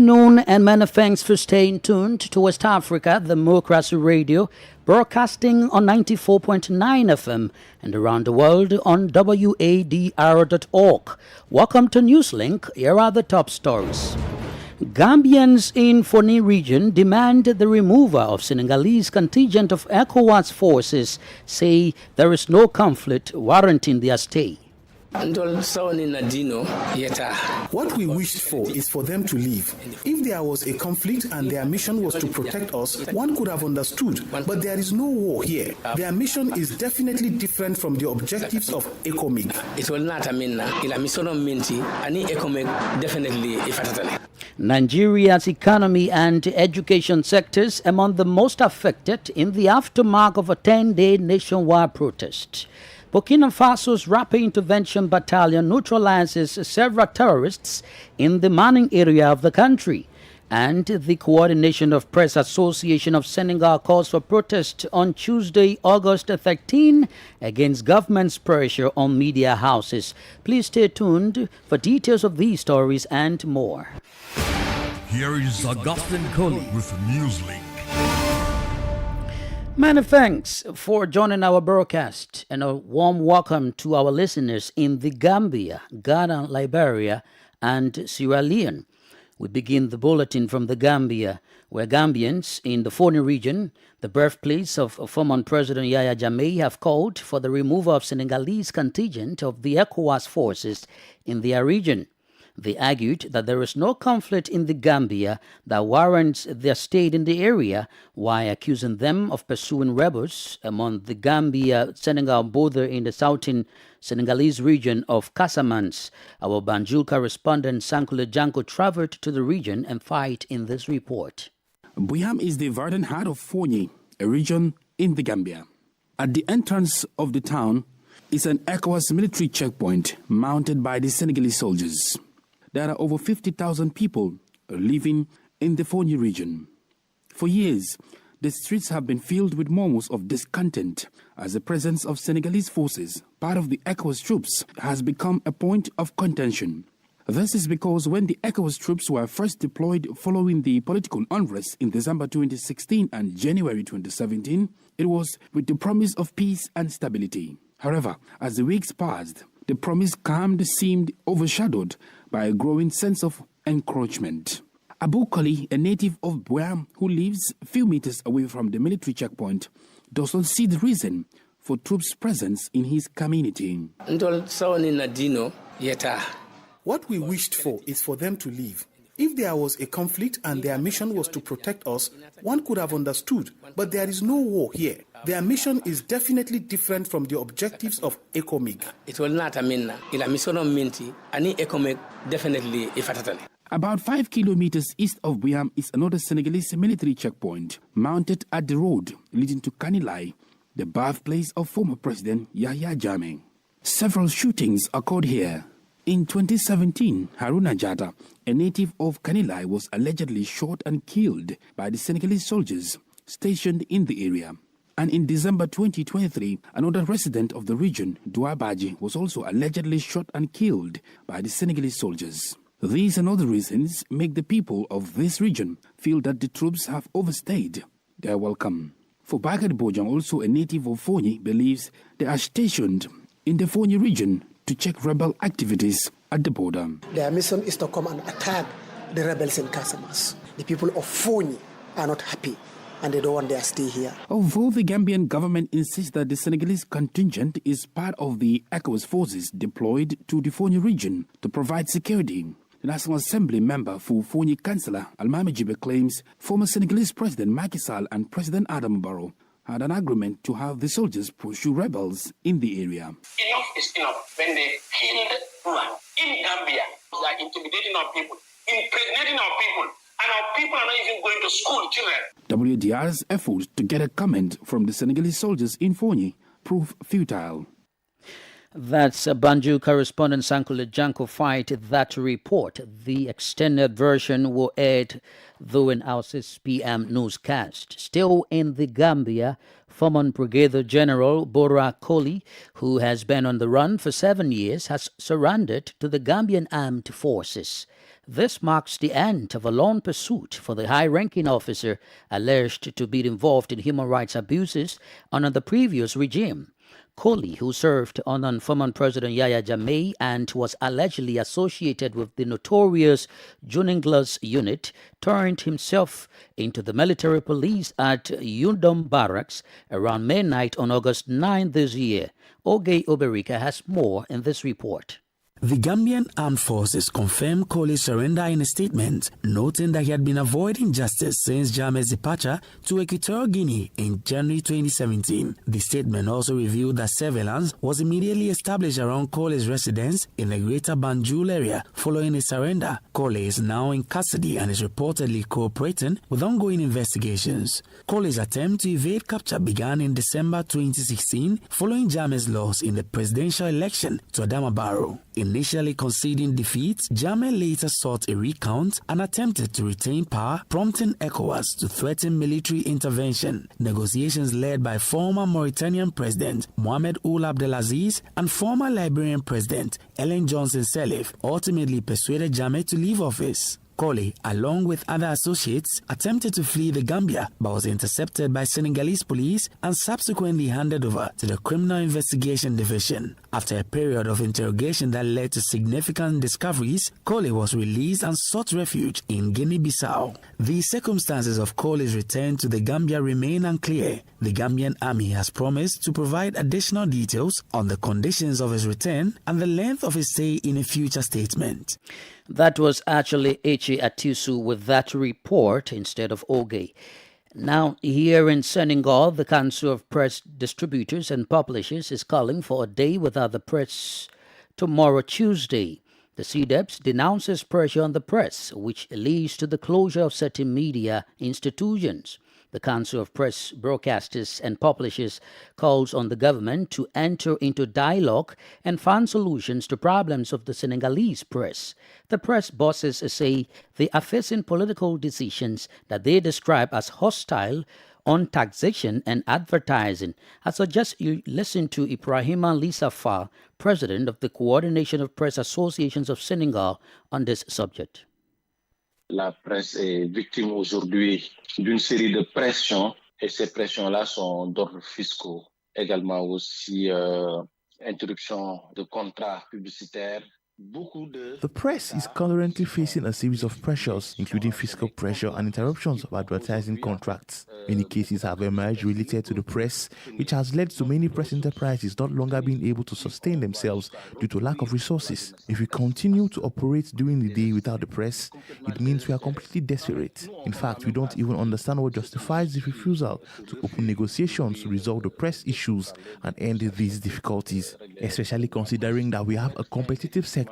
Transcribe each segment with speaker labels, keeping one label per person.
Speaker 1: afternoon and many thanks for staying tuned to West Africa, Democracy Radio, broadcasting on 94.9 FM and around the world on wadr.org. Welcome to Newslink. Here are the top stories. Gambians in Foni region demand the removal of Senegalese contingent of ECOWAS forces, say there is no conflict warranting their stay.
Speaker 2: What we wished for is for them to leave. If there was a conflict and their mission was to protect us, one could have understood. But there is no war here. Their mission is definitely different from the objectives of ECOMIG.
Speaker 1: Nigeria's economy and education sectors among the most affected in the aftermath of a 10-day nationwide protest. Burkina Faso's Rapid Intervention Battalion neutralizes several terrorists in the Manning area of the country. And the Coordination of Press Association of Senegal calls for protest on Tuesday, August 13, against government's pressure on media houses. Please stay tuned for details of these stories and more.
Speaker 3: Here is Augustine Coley with Newslink.
Speaker 1: Many thanks for joining our broadcast and a warm welcome to our listeners in the Gambia, Ghana, Liberia, and Sierra Leone. We begin the bulletin from the Gambia, where Gambians in the Foni region, the birthplace of former President Yahya Jammeh, have called for the removal of Senegalese contingent of the ECOWAS forces in their region. They argued that there is no conflict in the Gambia that warrants their stay in the area, while accusing them of pursuing rebels among the Gambia-Senegal border in the southern Senegalese region of Casamance. Our Banjul correspondent Sankule Janko traveled to the region and fight in this report.
Speaker 4: Buyam is the verdant heart of Foni, a region in the Gambia. At the entrance of the town is an ECOWAS military checkpoint mounted by the Senegalese soldiers. There are over 50,000 people living in the Foni region. For years, the streets have been filled with murmurs of discontent as the presence of Senegalese forces, part of the ECOWAS troops, has become a point of contention. This is because when the ECOWAS troops were first deployed following the political unrest in December 2016 and January 2017, it was with the promise of peace and stability. However, as the weeks passed, the promise seemed overshadowed by a growing sense of encroachment. Abu Kali, a native of Buyam who lives a few meters away from the military checkpoint, does not see the reason for troops' presence in his community.
Speaker 2: What we wished for is for them to leave. If there was a conflict and their mission was to protect us, one could have understood. But there is no war here. Their mission is definitely different from the objectives of ECOMIG.
Speaker 4: About 5 kilometers east of Buyam is another Senegalese military checkpoint mounted at the road leading to Kanilai, the birthplace of former President Yahya Jammeh. Several shootings occurred here. In 2017, Haruna Jata, a native of Kanilai, was allegedly shot and killed by the Senegalese soldiers stationed in the area. And in December 2023, another resident of the region, Douabaji, was also allegedly shot and killed by the Senegalese soldiers. These and other reasons make the people of this region feel that the troops have overstayed their welcome. For Bakari Bojang, also a native of Foni, believes they are stationed in the Foni region to check rebel activities at the border.
Speaker 5: Their mission is to come and attack the rebels in Casamance. The people of Foni are not happy and they don't want their stay here.
Speaker 4: Although the Gambian government insists that the Senegalese contingent is part of the ECOWAS forces deployed to the Foni region to provide security, the National Assembly member for Foni Councillor Almami Jibe claims former Senegalese President Macky Sall and President Adam Barrow had an agreement to have the soldiers pursue rebels in the area.
Speaker 6: Enough is enough. When they killed in Gambia, they are intimidating our people, impregnating our people, and our people are not even going to school, children.
Speaker 4: WDR's efforts to get a comment from the Senegalese soldiers in Foni proved futile.
Speaker 1: That's Banjul correspondent Sankule Janko fight that report. The extended version will air though in our 6 p.m. newscast. Still in the Gambia, former Brigadier General Bora Koli, who has been on the run for 7 years, has surrendered to the Gambian armed forces. This marks the end of a long pursuit for the high-ranking officer alleged to be involved in human rights abuses under the previous regime. Colley, who served under former President Yahya Jammeh and was allegedly associated with the notorious Juninglas unit, turned himself into the military police at Yundum Barracks around midnight on August 9 this year. Oge Oberika has more in this report.
Speaker 4: The Gambian Armed Forces confirmed Colley's surrender in a statement, noting that he had been avoiding justice since Jammeh's departure to Equatorial Guinea in January 2017. The statement also revealed that surveillance was immediately established around Colley's residence in the greater Banjul area following his surrender. Colley is now in custody and is reportedly cooperating with ongoing investigations. Colley's attempt to evade capture began in December 2016 following Jammeh's loss in the presidential election to Adama Barrow. Initially conceding defeat, Jammeh later sought a recount and attempted to retain power, prompting ECOWAS to threaten military intervention. Negotiations led by former Mauritanian President Mohamed Ould Abdelaziz and former Liberian President Ellen Johnson Sirleaf ultimately persuaded Jammeh to leave office. Colley, along with other associates, attempted to flee the Gambia but was intercepted by Senegalese police and subsequently handed over to the Criminal Investigation Division. After a period of interrogation that led to significant discoveries, Colley was released and sought refuge in Guinea-Bissau. The circumstances of Colley's return to the Gambia remain unclear. The Gambian army has promised to provide additional details on the conditions of his return and the length of his stay in a future statement.
Speaker 1: That was actually Echi Atisu with that report instead of Oge. Now, here in Senegal, the Council of Press Distributors and Publishers is calling for a day without the press tomorrow, Tuesday. The CDEPS denounces pressure on the press, which leads to the closure of certain media institutions. The Council of Press Broadcasters and Publishers calls on the government to enter into dialogue and find solutions to problems of the Senegalese press. The press bosses say they are facing political decisions that they describe as hostile on taxation and advertising. I suggest you listen to Ibrahima Lissa Fall, president of the Coordination of Press Associations of Senegal, on this subject.
Speaker 6: La presse est victime aujourd'hui d'une série de pressions et ces pressions-là sont d'ordre fiscaux. Également aussi interruption de contrats publicitaires.
Speaker 7: The press is currently facing a series of pressures, including fiscal pressure and interruptions of advertising contracts. Many cases have emerged related to the press, which has led to many press enterprises not longer being able to sustain themselves due to lack of resources. If we continue to operate during the day without the press, it means we are completely desperate. In fact, we don't even understand what justifies the refusal to open negotiations to resolve the press issues and end these difficulties, especially considering that we have a competitive sector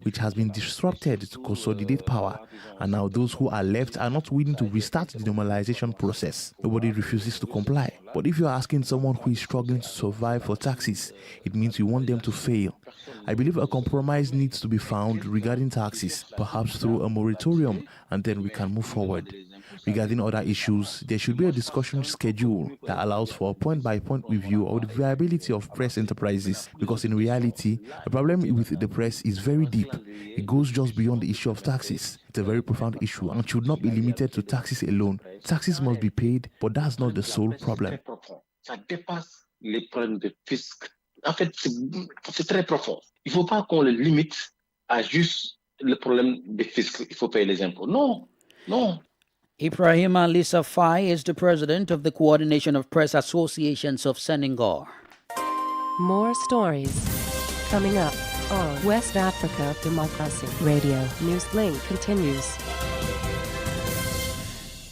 Speaker 7: which has been disrupted to consolidate power, and now those who are left are not willing to restart the normalization process. Nobody refuses to comply. But if you are asking someone who is struggling to survive for taxes, it means you want them to fail. I believe a compromise needs to be found regarding taxes, perhaps through a moratorium, and then we can move forward. Regarding other issues, there should be a discussion schedule that allows for a point-by-point review of the viability of press enterprises, because in reality, the problem with the press is very deep. It goes just beyond the issue of taxes. It's a very profound issue and should not be limited to taxes alone. Taxes must be paid, but that's not the sole problem.
Speaker 6: Ça dépasse les problèmes de fisc. En fait, c'est très profond. Il ne faut pas qu'on le limite à juste le problème de fisc. Il faut payer les impôts. Non, non.
Speaker 1: Ibrahima Lissa Fall is the president of the Coordination of Press Associations of Senegal.
Speaker 8: More stories coming up on West Africa Democracy Radio. Newslink continues.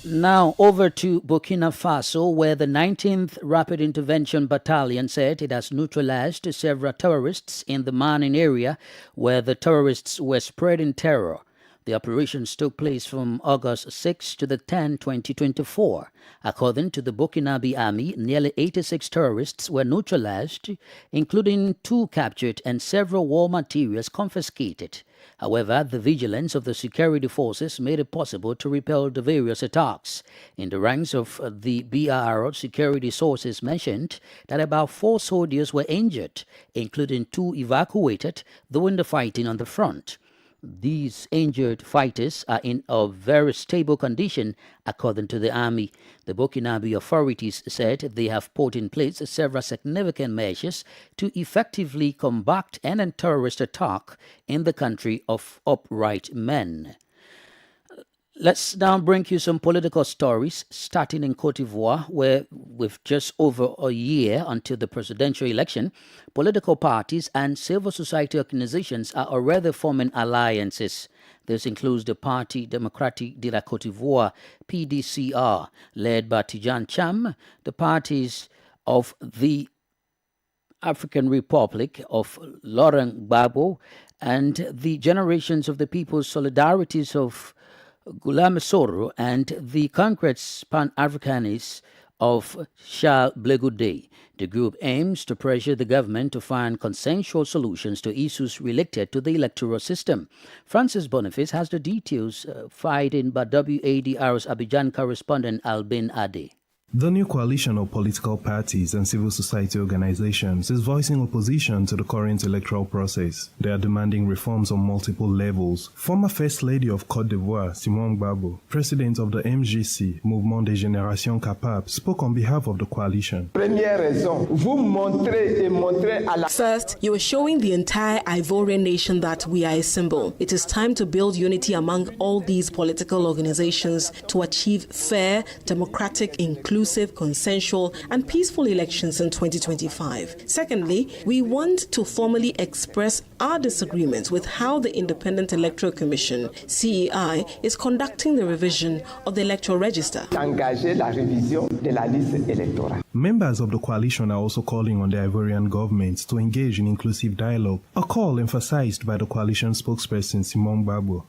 Speaker 1: Now over to Burkina Faso, where the 19th Rapid Intervention Battalion said it has neutralized several terrorists in the Manin area where the terrorists were spreading terror. The operations took place from August 6 to the 10, 2024. According to the Burkinabe Army, nearly 86 terrorists were neutralized, including 2 captured and several war materials confiscated. However, the vigilance of the security forces made it possible to repel the various attacks. In the ranks of the BRR, security sources mentioned that about 4 soldiers were injured, including 2 evacuated during the fighting on the front. These injured fighters are in a very stable condition, according to the army. The Burkinabe authorities said they have put in place several significant measures to effectively combat any terrorist attack in the country of upright men. Let's now bring you some political stories, starting in Cote d'Ivoire, where with just over a year until the presidential election, political parties and civil society organizations are already forming alliances. This includes the Parti Démocratique de la Côte d'Ivoire, PDCR, led by Tidjane Cham, the parties of the African Republic of Laurent Gbagbo, and the Generations of the People's Solidarities of Guillaume Soro, and the Congress Pan-Africanist of Charles Blegoudé. The group aims to pressure the government to find consensual solutions to issues related to the electoral system. Francis Boniface has the details, fighting by WADR's Abidjan correspondent Albin Ade.
Speaker 9: The new coalition of political parties and civil society organizations is voicing opposition to the current electoral process. They are demanding reforms on multiple levels. Former First Lady of Côte d'Ivoire, Simone Gbagbo, president of the MGC, Mouvement des Générations Capables, spoke on behalf of the coalition.
Speaker 10: First, you are showing the entire Ivorian nation that we are a symbol. It is time to build unity among all these political organizations to achieve fair, democratic, inclusive, consensual, and peaceful elections in 2025. Secondly, we want to formally express our disagreements with how the Independent Electoral Commission, CEI, is conducting the revision of the electoral register.
Speaker 9: Members of the coalition are also calling on the Ivorian government to engage in inclusive dialogue, a call emphasized by the coalition spokesperson Simone Gbagbo.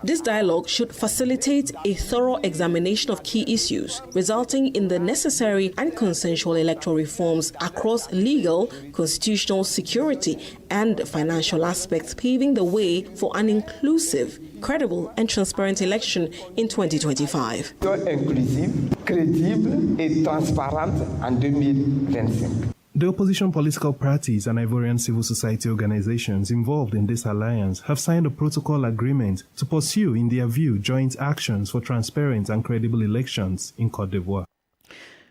Speaker 10: This dialogue should facilitate a thorough examination of key issues, resulting in the necessary and consensual electoral reforms across legal, constitutional, security, and financial aspects, paving the way for an inclusive, credible, and transparent election in 2025.
Speaker 9: Inclusive, credible, et transparente en 2025. The opposition political parties and Ivorian civil society organizations involved in this alliance have signed a protocol agreement to pursue, in their view, joint actions for transparent and credible elections in Côte d'Ivoire.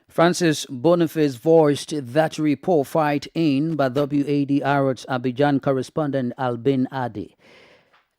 Speaker 1: Francis Boniface voiced that report fight in by WADR's Abidjan correspondent Albin Ade.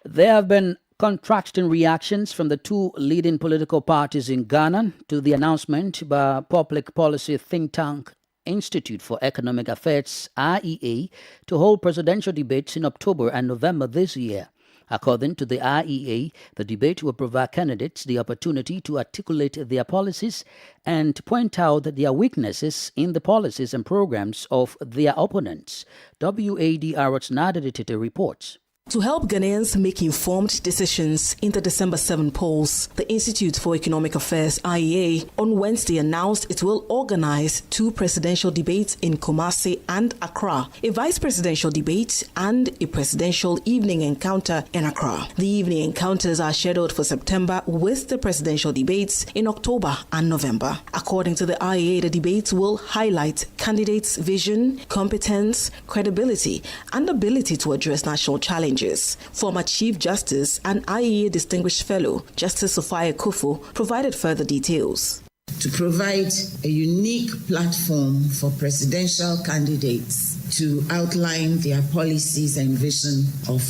Speaker 1: There have been contrasting reactions from the two leading political parties in Ghana to the announcement by public policy think tank Institute for Economic Affairs, IEA, to hold presidential debates in October and November this year. According to the IEA, the debate will provide candidates the opportunity to articulate their policies and point out their weaknesses in the policies and programs of their opponents. WADR's Nader Tete reports.
Speaker 10: To help Ghanaians make informed decisions in the December 7 polls, the Institute for Economic Affairs, IEA, on Wednesday announced it will organize two presidential debates in Kumasi and Accra, a vice presidential debate and a presidential evening encounter in Accra. The evening encounters are scheduled for September, with the presidential debates in October and November. According to the IEA, the debates will highlight candidates' vision, competence, credibility, and ability to address national challenges. Former Chief Justice and IEA Distinguished Fellow Justice Sophia Kufu provided further details.
Speaker 11: To provide a unique platform for presidential candidates to outline their policies and vision of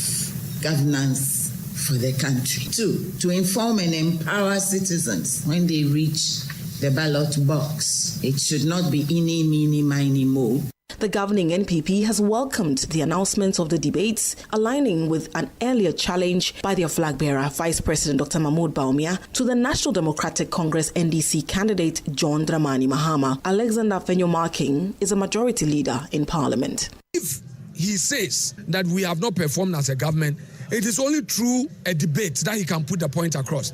Speaker 11: governance for the country. 2, to inform and empower citizens when they reach the ballot box. It should not be eeny, meeny, miny, moe.
Speaker 10: The governing NPP has welcomed the announcement of the debates, aligning with an earlier challenge by their flag bearer, Vice President Dr. Mahmoud Bawumia, to the National Democratic Congress NDC candidate John Dramani Mahama. Alexander Fenyo-Marking is a majority leader in Parliament.
Speaker 12: If he says that we have not performed as a government, it is only through a debate that he can put the point across.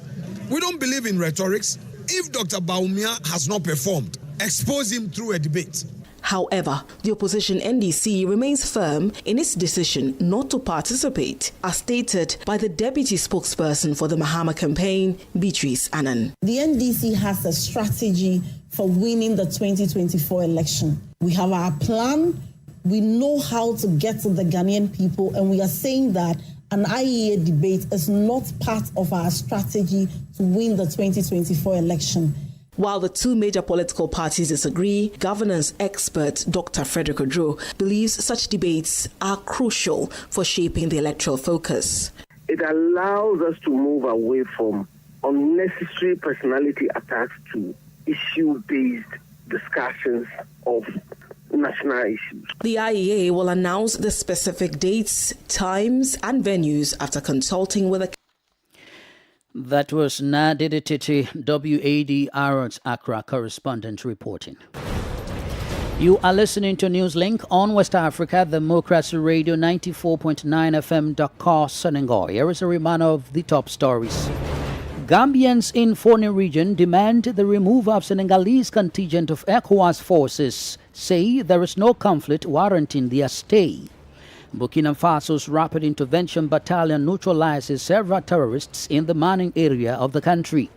Speaker 12: We don't believe in rhetorics. If Dr. Bawumia has not performed, expose him through a debate.
Speaker 10: However, the opposition NDC remains firm in its decision not to participate, as stated by the deputy spokesperson for the Mahama campaign, Beatrice Annan.
Speaker 13: The NDC has a strategy for winning the 2024 election. We have our plan. We know how to get to the Ghanaian people, and we are saying that an IEA debate is not part of our strategy to win the 2024 election.
Speaker 10: While the two major political parties disagree, governance expert Dr. Frederick Odro believes such debates are crucial for shaping the electoral focus.
Speaker 14: It allows us to move away from unnecessary personality attacks to issue-based discussions of national issues.
Speaker 10: The IEA will announce the specific dates, times, and venues after consulting with the.
Speaker 1: That was Nadidi Titi, WADR's Accra correspondent reporting. You are listening to Newslink on West Africa, Democracy Radio 94.9 FM, Dakar, Senegal. Here is a reminder of the top stories. Gambians in Foni region demand the removal of Senegalese contingent of ECOWAS forces, say there is no conflict warranting their stay. Burkina Faso's Rapid Intervention Battalion neutralizes several terrorists in the Manning area of the country.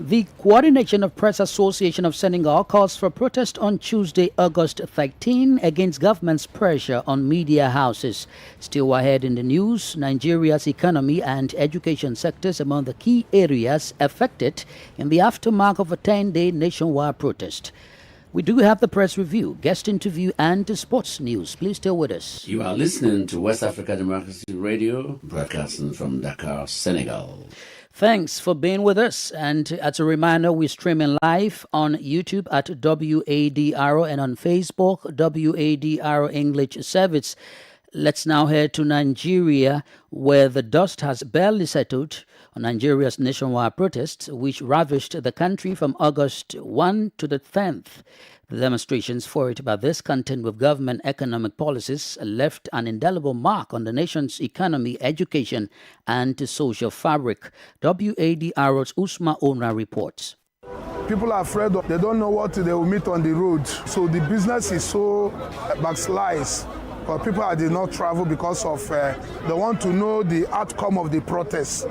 Speaker 1: The Coordination of Press Association of Senegal calls for protest on Tuesday, August 13, against government's pressure on media houses. Still ahead in the news, Nigeria's economy and education sectors among the key areas affected in the aftermath of a 10-day nationwide protest. We do have the press review, guest interview, and the sports news. Please stay with us.
Speaker 15: You are listening to West Africa Democracy Radio, broadcasting from Dakar, Senegal.
Speaker 1: Thanks for being with us. And as a reminder, we're streaming live on YouTube at WADRO and on Facebook, WADRO English Service. Let's now head to Nigeria, where the dust has barely settled on Nigeria's nationwide protests, which ravished the country from August 1 to the 10th. The demonstrations for it by this content with government economic policies left an indelible mark on the nation's economy, education, and social fabric. WADR's Usma Ona reports.
Speaker 16: People are afraid they don't know what they will meet on the road. So the business is so backslides. But people did not travel because of they want to know the outcome of the protest.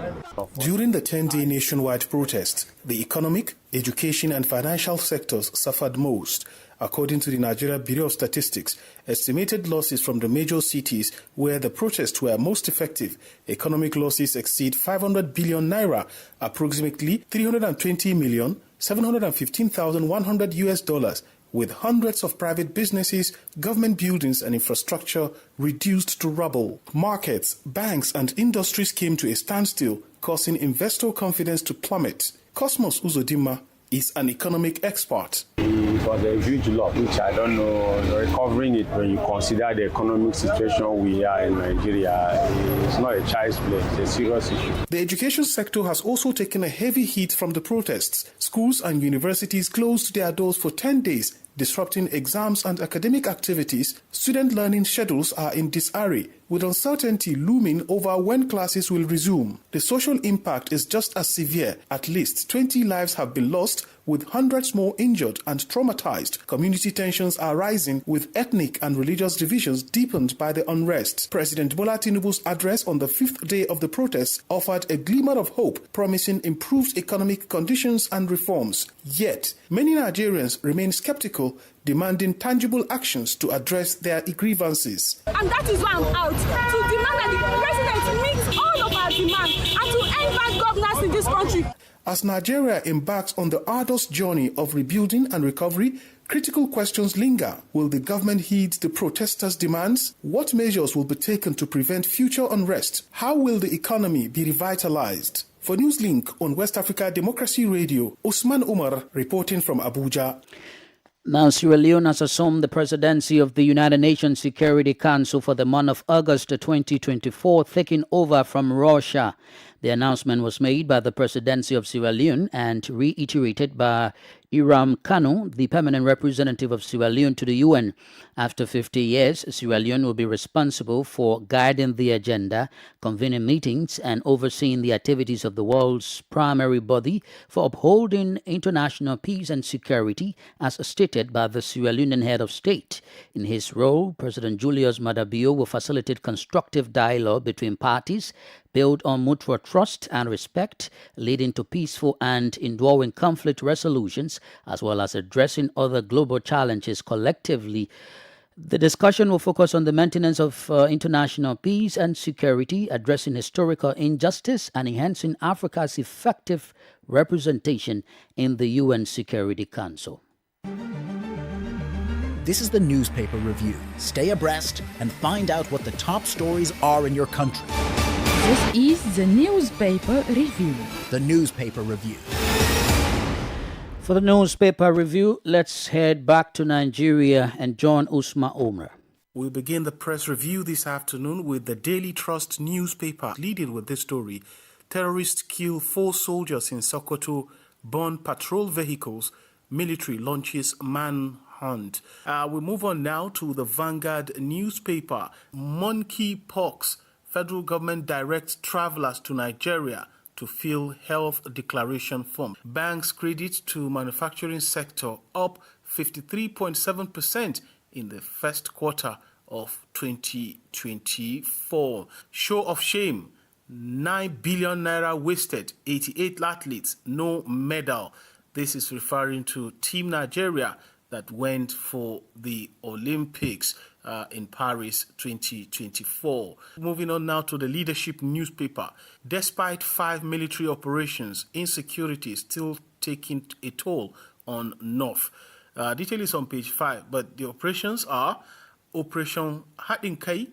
Speaker 2: During the 10-day nationwide protest, the economic, education and financial sectors suffered most. According to the Nigeria Bureau of Statistics, estimated losses from the major cities where the protests were most effective, economic losses exceed 500 billion naira, approximately $320,715,100, with hundreds of private businesses, government buildings and infrastructure reduced to rubble. Markets, banks and industries came to a standstill, causing investor confidence to plummet. Cosmos Uzodimma is an economic expert.
Speaker 17: It was a huge loss, which I don't know, recovering it when you consider the economic situation we are in Nigeria. It's not a child's play, it's a serious issue.
Speaker 2: The education sector has also taken a heavy hit from the protests. Schools and universities closed their doors for 10 days, disrupting exams and academic activities. Student learning schedules are in disarray, with uncertainty looming over when classes will resume. The social impact is just as severe. At least 20 lives have been lost, with hundreds more injured and traumatized. Community tensions are rising, with ethnic and religious divisions deepened by the unrest. President Bola Tinubu's address on the 5th day of the protests offered a glimmer of hope, promising improved economic conditions and reforms. Yet, many Nigerians remain skeptical, demanding tangible actions to address their grievances.
Speaker 18: And that is why I'm out, to demand that the president meets all of our demands and to end bad governance in this country.
Speaker 2: As Nigeria embarks on the arduous journey of rebuilding and recovery, critical questions linger. Will the government heed the protesters' demands? What measures will be taken to prevent future unrest? How will the economy be revitalized? For Newslink on West Africa Democracy Radio, Usman Umar reporting from Abuja.
Speaker 1: Now, Sierra Leone has assumed the presidency of the United Nations Security Council for the month of August 2024, taking over from Russia. The announcement was made by the presidency of Sierra Leone and reiterated by Iram Kanu, the permanent representative of Sierra Leone to the UN. After 50 years, Sierra Leone will be responsible for guiding the agenda, convening meetings, and overseeing the activities of the world's primary body for upholding international peace and security, as stated by the Sierra Leonean head of state. In his role, President Julius Maada Bio will facilitate constructive dialogue between parties, build on mutual trust and respect, leading to peaceful and enduring conflict resolutions, as well as addressing other global challenges collectively. The discussion will focus on the maintenance of international peace and security, addressing historical injustice, and enhancing Africa's effective representation in the UN Security Council.
Speaker 19: This is the Newspaper Review. Stay abreast and find out what the top stories are in your country.
Speaker 20: This is the Newspaper Review.
Speaker 19: The Newspaper Review.
Speaker 1: For the Newspaper Review, let's head back to Nigeria and join Usman Omer.
Speaker 2: We'll begin the press review this afternoon with the Daily Trust newspaper leading with this story. Terrorists kill 4 soldiers in Sokoto, burn patrol vehicles, military launches manhunt. We move on now to the Vanguard newspaper. Monkeypox. Federal government directs travelers to Nigeria to fill health declaration form. Banks credit to manufacturing sector up 53.7% in the first quarter of 2024. Show of shame. 9 billion naira wasted. 88 athletes, no medal. This is referring to Team Nigeria that went for the Olympics in Paris 2024. Moving on now to the Leadership newspaper. Despite 5 military operations, insecurity is still taking a toll on North. Detail is on page 5, but the operations are Operation Hadinkai,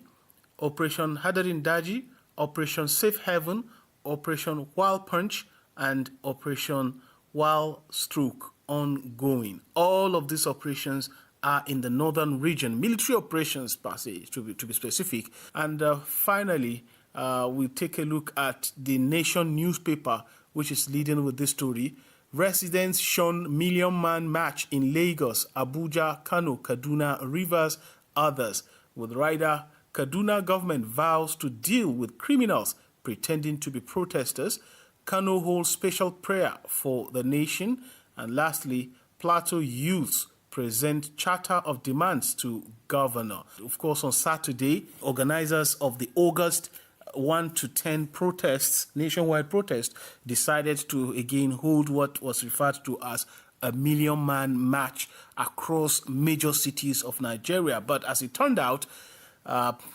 Speaker 2: Operation Hadarin Daji, Operation Safe Haven, Operation Wild Punch, and Operation Wild Stroke ongoing. All of these operations are in the northern region, military operations per se, to be specific. And finally, we'll take a look at the Nation newspaper, which is leading with this story. Residents shun million-man march in Lagos, Abuja, Kano, Kaduna, Rivers, others. With rider, Kaduna government vows to deal with criminals pretending to be protesters. Kano holds special prayer for the nation. And lastly, Plateau youths present charter of demands to governor. Of course, on Saturday, organizers of the August 1 to 10 protests, nationwide protest, decided to again hold what was referred to as a million-man march across major cities of Nigeria. But as it turned out,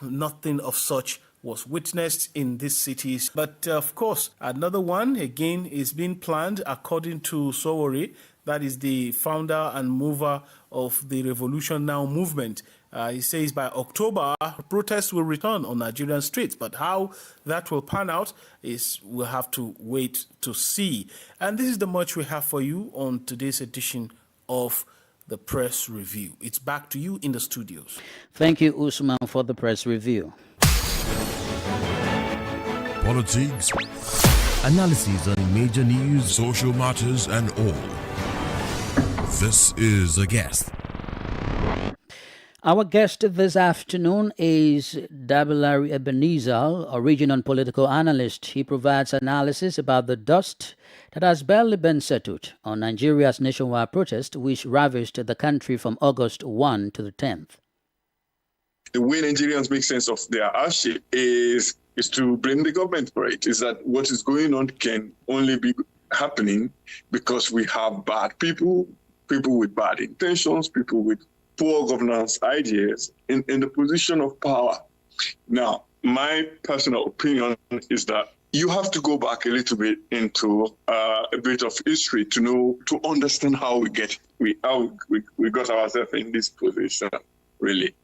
Speaker 2: nothing of such was witnessed in these cities. But of course, another one again is being planned according to Sowore, that is the founder and mover of the Revolution Now movement. He says by October, protests will return on Nigerian streets. But how that will pan out is we'll have to wait to see. And this is the much we have for you on today's edition of the Press Review. It's back to you in the studios.
Speaker 1: Thank you, Usman, for the Press Review.
Speaker 3: Politics, analyses on major news, social matters, and all. This is a guest.
Speaker 1: Our guest this afternoon is Dabilari Ebenezer, a regional political analyst. He provides analysis about the dust that has barely been settled on Nigeria's nationwide protest, which ravaged the country from August 1 to the 10th.
Speaker 21: The way Nigerians make sense of their hardship is to blame the government for it. Is that what is going on can only be happening because we have bad people with bad intentions, people with poor governance ideas in the position of power. Now, my personal opinion is that you have to go back a little bit into a bit of history to understand how we got ourselves in this position, really.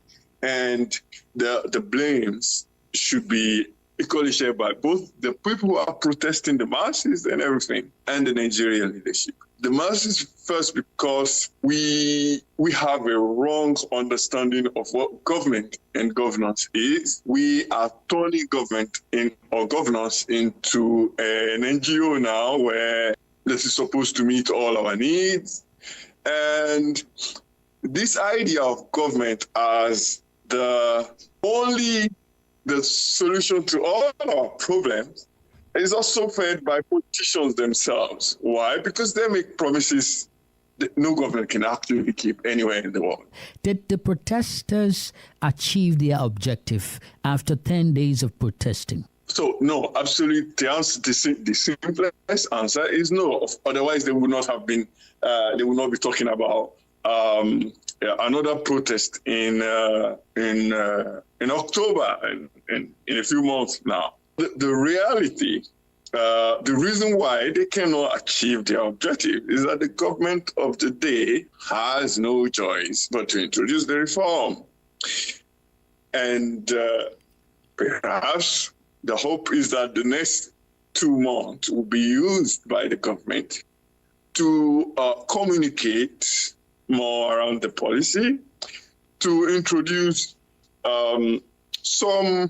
Speaker 21: And the blames should be equally shared by both the people who are protesting, the masses and everything, and the Nigerian leadership. The masses first because we have a wrong understanding of what government and governance is. We are turning government or governance into an NGO now where this is supposed to meet all our needs. And this idea of government as the solution to all our problems is also fed by politicians themselves. Why? Because they make promises that no government can actually keep anywhere in the world.
Speaker 1: Did the protesters achieve their objective after 10 days of protesting?
Speaker 21: So, no, absolutely. The simplest answer is no. Otherwise, they would not have been. They would not be talking about another protest in October, in a few months now. The reality, the reason why they cannot achieve their objective is that the government of the day has no choice but to introduce the reform. And perhaps the hope is that the next 2 months will be used by the government to communicate more around the policy, to introduce some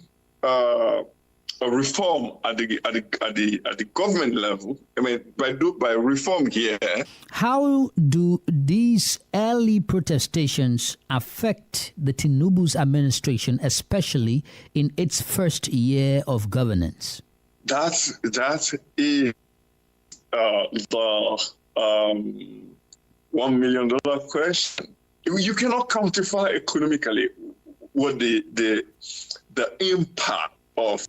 Speaker 21: reform at the government level. I mean, by reform here.
Speaker 1: How do these early protestations affect the Tinubu's administration, especially in its first year of governance?
Speaker 21: That is the $1 million question. You cannot quantify economically what the impact of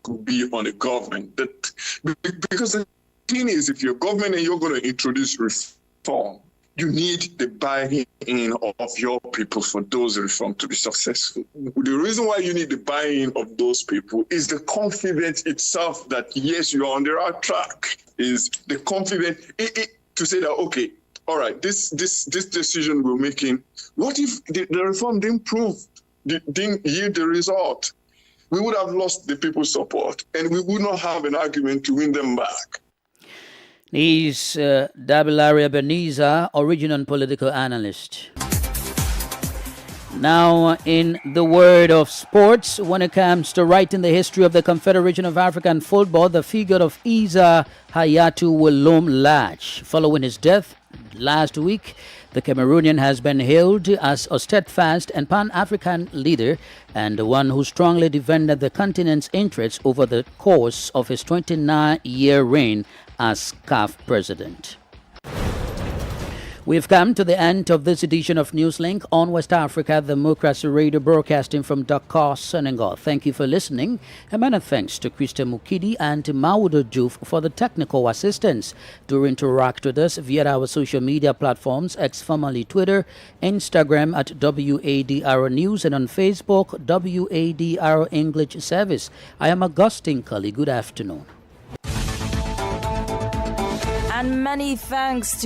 Speaker 21: could be on the government. Because the thing is, if you're government and you're going to introduce reform, you need the buy-in of your people for those reforms to be successful. The reason why you need the buy-in of those people is the confidence itself that, yes, you're on the right track. Is the confidence to say that, okay, all right, this decision we're making, what if the reform didn't yield the result? We would have lost the people's support, and we would not have an argument to win them back.
Speaker 1: He's Dabilari Ebenezer, origin and political analyst. Now, in the world of sports, when it comes to writing the history of the Confederation of African Football, the figure of Isa Hayatu will loom large. Following his death last week, the Cameroonian has been hailed as a steadfast and pan-African leader and the one who strongly defended the continent's interests over the course of his 29-year reign as CAF president. We've come to the end of this edition of Newslink on West Africa Democracy Radio, broadcasting from Dakar, Senegal. Thank you for listening. And many thanks to Krista Mukidi and Wadr for the technical assistance. Do interact with us via our social media platforms, formerly Twitter, Instagram at WADR News, and on Facebook, WADR English Service. I am Augustine Cully. Good afternoon.
Speaker 5: And many thanks to